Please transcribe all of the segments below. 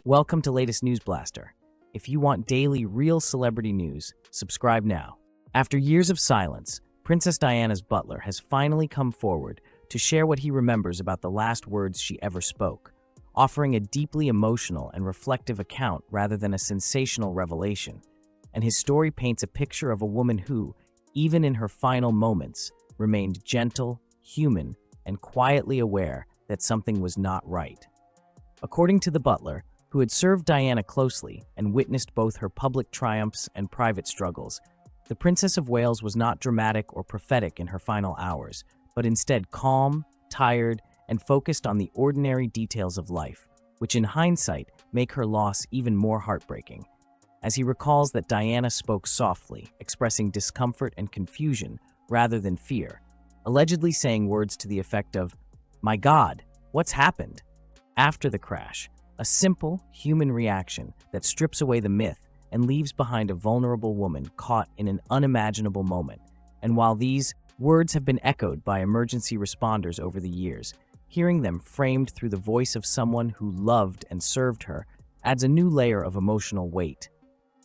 Welcome to Latest News Blaster. If you want daily real celebrity news, subscribe now. After years of silence, Princess Diana's butler has finally come forward to share what he remembers about the last words she ever spoke, offering a deeply emotional and reflective account rather than a sensational revelation. And his story paints a picture of a woman who, even in her final moments, remained gentle, human, and quietly aware that something was not right. According to the butler, who had served Diana closely and witnessed both her public triumphs and private struggles, the Princess of Wales was not dramatic or prophetic in her final hours, but instead calm, tired, and focused on the ordinary details of life, which in hindsight make her loss even more heartbreaking. As he recalls that Diana spoke softly, expressing discomfort and confusion rather than fear, allegedly saying words to the effect of, "My God, what's happened?" After the crash, a simple, human reaction that strips away the myth and leaves behind a vulnerable woman caught in an unimaginable moment. And while these words have been echoed by emergency responders over the years, hearing them framed through the voice of someone who loved and served her adds a new layer of emotional weight.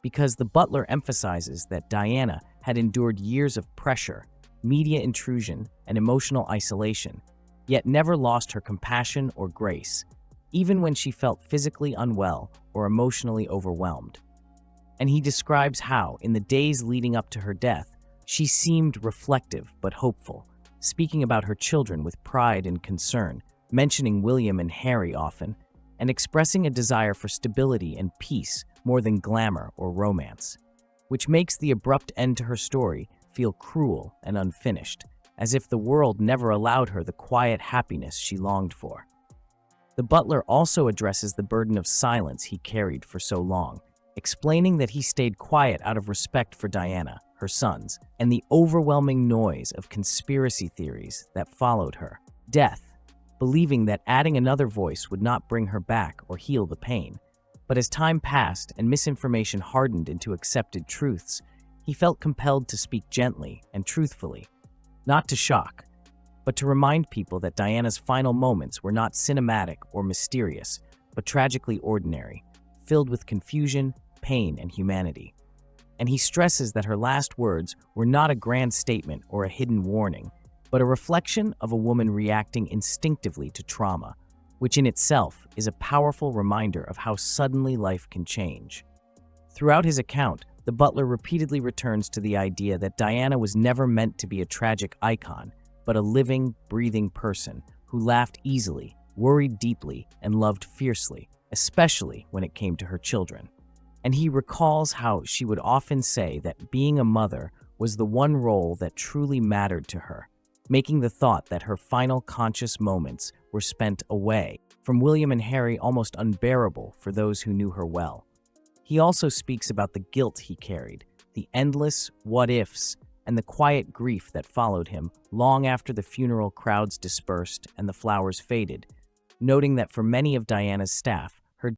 Because the butler emphasizes that Diana had endured years of pressure, media intrusion, and emotional isolation, yet never lost her compassion or grace, even when she felt physically unwell or emotionally overwhelmed. And he describes how, in the days leading up to her death, she seemed reflective but hopeful, speaking about her children with pride and concern, mentioning William and Harry often, and expressing a desire for stability and peace more than glamour or romance, which makes the abrupt end to her story feel cruel and unfinished, as if the world never allowed her the quiet happiness she longed for. The butler also addresses the burden of silence he carried for so long, explaining that he stayed quiet out of respect for Diana, her sons, and the overwhelming noise of conspiracy theories that followed her death, believing that adding another voice would not bring her back or heal the pain. But as time passed and misinformation hardened into accepted truths, he felt compelled to speak gently and truthfully, not to shock, but to remind people that Diana's final moments were not cinematic or mysterious, but tragically ordinary, filled with confusion, pain, and humanity. And he stresses that her last words were not a grand statement or a hidden warning, but a reflection of a woman reacting instinctively to trauma, which in itself is a powerful reminder of how suddenly life can change. Throughout his account, the butler repeatedly returns to the idea that Diana was never meant to be a tragic icon, but a living, breathing person who laughed easily, worried deeply, and loved fiercely, especially when it came to her children. And he recalls how she would often say that being a mother was the one role that truly mattered to her, making the thought that her final conscious moments were spent away from William and Harry almost unbearable for those who knew her well. He also speaks about the guilt he carried, the endless what-ifs, and the quiet grief that followed him long after the funeral crowds dispersed and the flowers faded, noting that for many of Diana's staff,